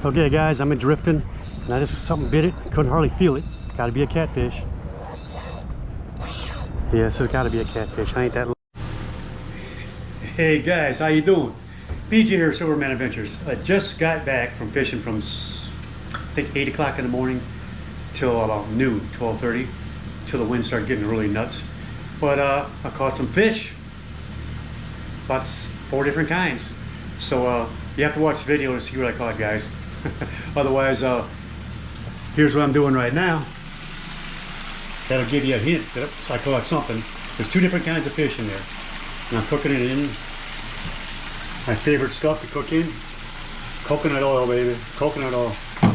Okay guys, I'm in drifting and I just something bit it, couldn't hardly feel it. Gotta be a catfish. Yes, it's gotta be a catfish. I ain't that. Hey guys, how you doing? PG here, Silverman Adventures. I just got back from fishing from I think 8 o'clock in the morning till about noon, 12:30, till the wind started getting really nuts. But I caught some fish, about 4 different kinds. So you have to watch the video to see what I caught, guys. Otherwise, here's what I'm doing right now. That'll give you a hint that I caught something. There's 2 different kinds of fish in there. And I'm cooking it in my favorite stuff to cook in. Coconut oil, baby. Coconut oil. A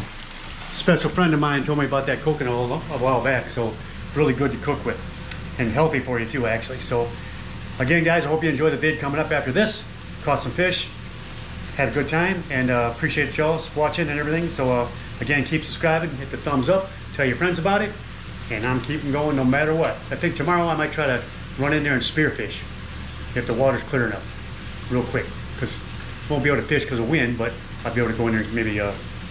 special friend of mine told me about that coconut oil a while back, so really good to cook with. And healthy for you too, actually. So again, guys, I hope you enjoy the vid coming up after this. Caught some fish. Had a good time, and appreciate y'all watching and everything. So again, keep subscribing, hit the thumbs up, tell your friends about it, and I'm keeping going no matter what. I think tomorrow I might try to run in there and spearfish if the water's clear enough, real quick, because won't be able to fish because of wind, but I'll be able to go in there and maybe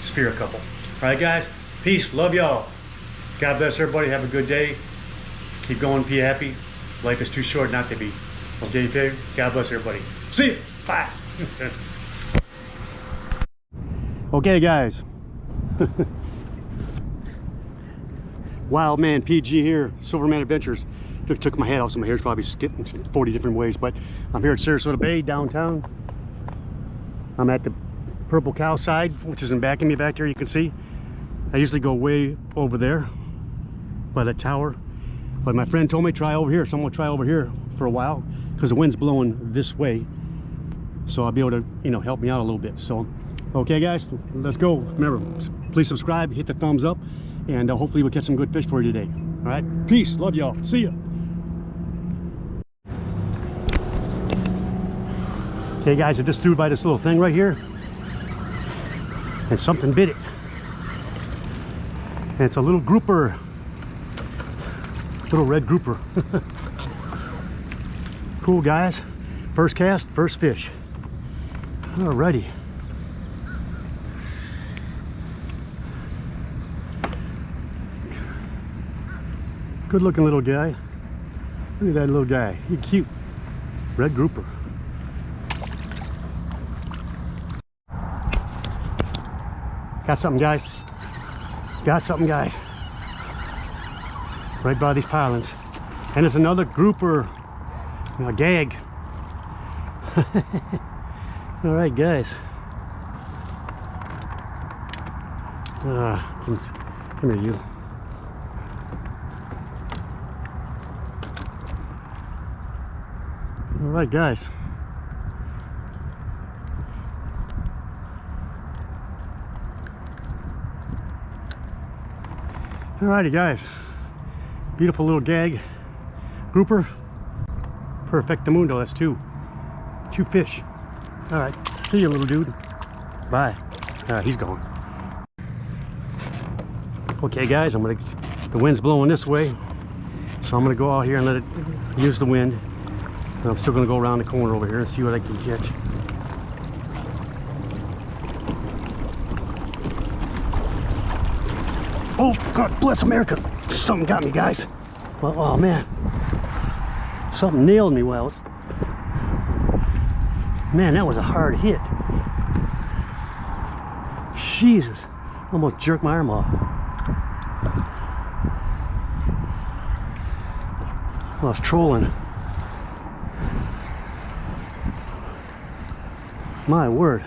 spear a couple. All right, guys, peace, love y'all. God bless everybody. Have a good day. Keep going, be happy. Life is too short not to be. Okay, God bless everybody. See you. Bye. Okay guys, Wild Man PG here, Silverman Adventures. Took my head off, so my hair's probably getting 40 different ways, but I'm here at Sarasota Bay downtown. I'm at the Purple Cow side, which is in back of me back there, you can see. I usually go way over there by the tower, but my friend told me try over here, so I'm gonna try over here for a while because the wind's blowing this way, so I'll be able to, you know, help me out a little bit. So okay guys, let's go. Remember, please subscribe, hit the thumbs up, and hopefully we'll catch some good fish for you today. All right, peace, love y'all, see ya. Okay guys, I just threw by this little thing right here, and something bit it. And it's a little grouper, little red grouper. Cool guys, first cast, first fish. Alrighty. Good looking little guy. Look at that little guy. He's cute. Red grouper. Got something, guys. Got something, guys. Right by these pilings. And it's another grouper. A gag. All right, guys. Come here, you. All right, guys. All righty, guys. Beautiful little gag grouper. Perfectamundo. That's 2 fish. All right, see you, little dude. Bye. He's gone. Okay, guys, the wind's blowing this way, so I'm gonna go out here and let it use the wind. And I'm still gonna go around the corner over here and see what I can catch. Oh, God bless America. Something got me, guys. Well, oh man, something nailed me. Well, man, that was a hard hit. Jesus, almost jerked my arm off. I was trolling. My word,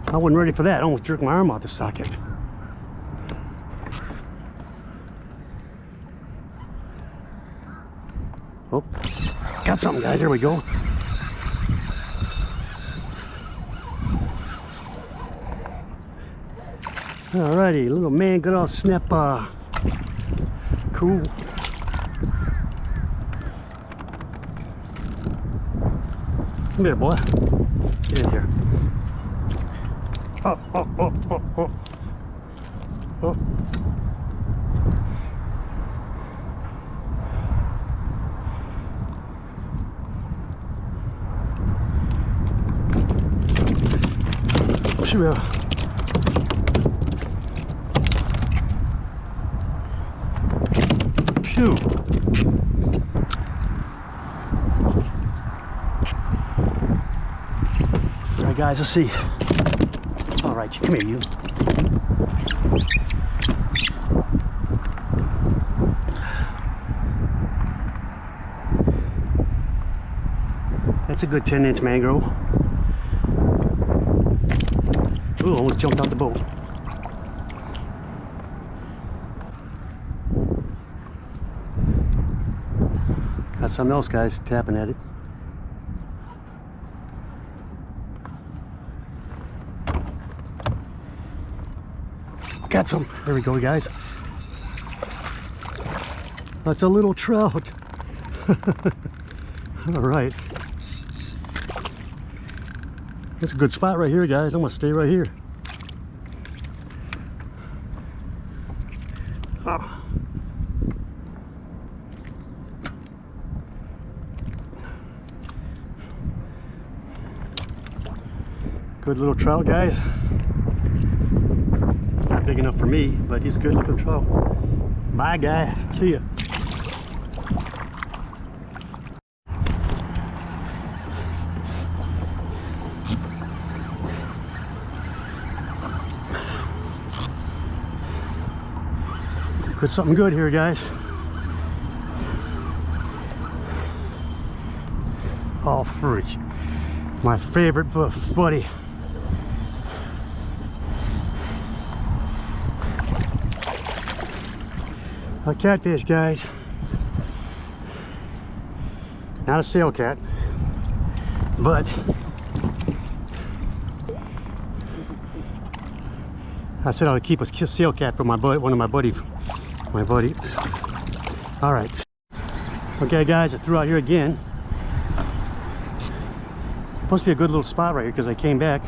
I wasn't ready for that. I almost jerked my arm off the socket. Oh, got something, guys. There we go. Alrighty, little man, good old snap. Cool. Come here, boy. Get in here. Oh, oh, oh, oh, oh. Oh. Phew. All right, guys, let's see. All right, come here, you. That's a good 10-inch mangrove. Ooh, almost jumped out the boat. Got something else, guys, tapping at it. Got some. There we go, guys. That's a little trout. All right. That's a good spot right here, guys. I'm gonna stay right here. Oh. Good little trout, guys. Not big enough for me, but he's a good looking trout. Bye, guy. See ya. Put something good here, guys. Oh, freak. My favorite buddy. A catfish, guys. Not a sail cat, but I said I would keep a sail cat for my one of my buddies. All right. Okay, guys, I threw out here again. Supposed to be a good little spot right here because I came back.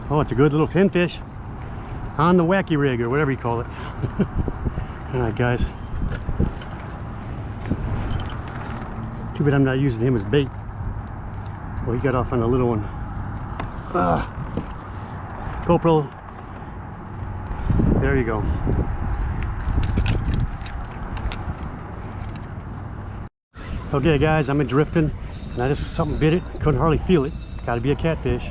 Oh, it's a good little pinfish on the wacky rig or whatever you call it. All right, guys. Too bad I'm not using him as bait. Well, he got off on a little one. GoPro. There you go. Okay, guys, I'm drifting, and I just something bit it. Couldn't hardly feel it. Got to be a catfish.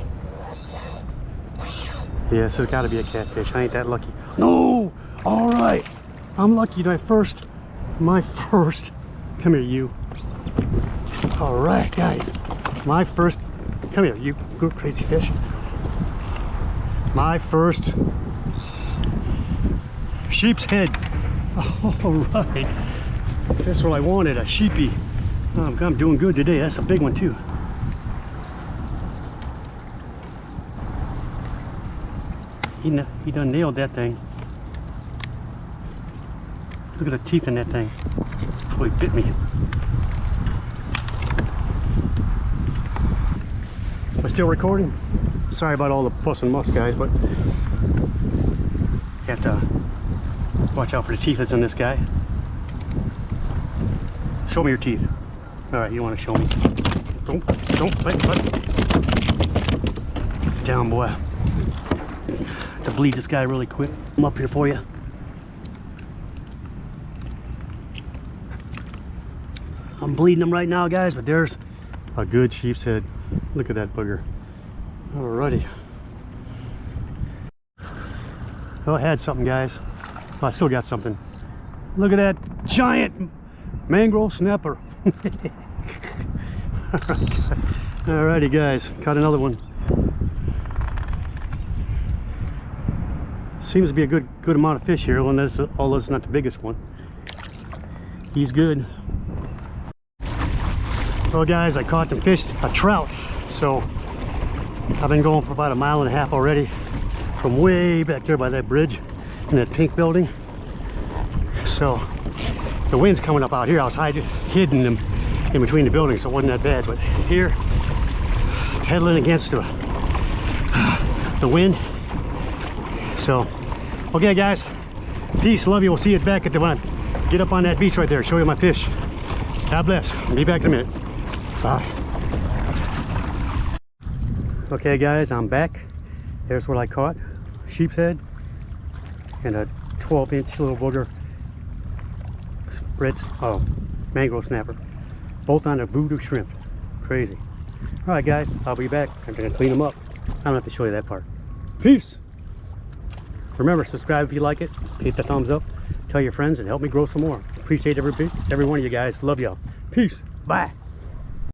Yes, it's got to be a catfish. I ain't that lucky. No. All right. I'm lucky. My first. Come here, you. All right, guys. My first. Come here, you good crazy fish. My first sheep's head. All right. That's what I wanted. A sheepy. I'm doing good today. That's a big one too. He done nailed that thing. Look at the teeth in that thing. Oh, he bit me. Am I still recording? Sorry about all the fuss and muss, guys, but you have to watch out for the teeth that's in this guy. Show me your teeth. All right, you want to show me? Don't, let. Down, boy. To bleed this guy really quick. I'm up here for you. I'm bleeding him right now, guys, but there's a good sheep's head. Look at that booger. Alrighty. Oh, I had something, guys. Oh, I still got something. Look at that giant mangrove snapper. Alrighty, guys, caught another one. Seems to be a good amount of fish here, although it's not the biggest one. He's good. Well, guys, I caught a trout. So I've been going for about 1.5 miles already, from way back there by that bridge in that pink building. So the wind's coming up out here. I was hidden in between the buildings, so it wasn't that bad. But here, pedaling against the wind. So, okay, guys, peace, love you. We'll see you back at the one. Get up on that beach right there, show you my fish. God bless. I'll be back in a minute. Bye. Okay, guys, I'm back. There's what I caught. Sheep's head and a 12-inch little booger. Mangrove snapper. Both on a voodoo shrimp. Crazy. Alright guys, I'll be back. I'm gonna clean them up. I don't have to show you that part. Peace! Remember, subscribe if you like it. Hit the thumbs up. Tell your friends and help me grow some more. Appreciate every one of you guys. Love y'all. Peace. Bye.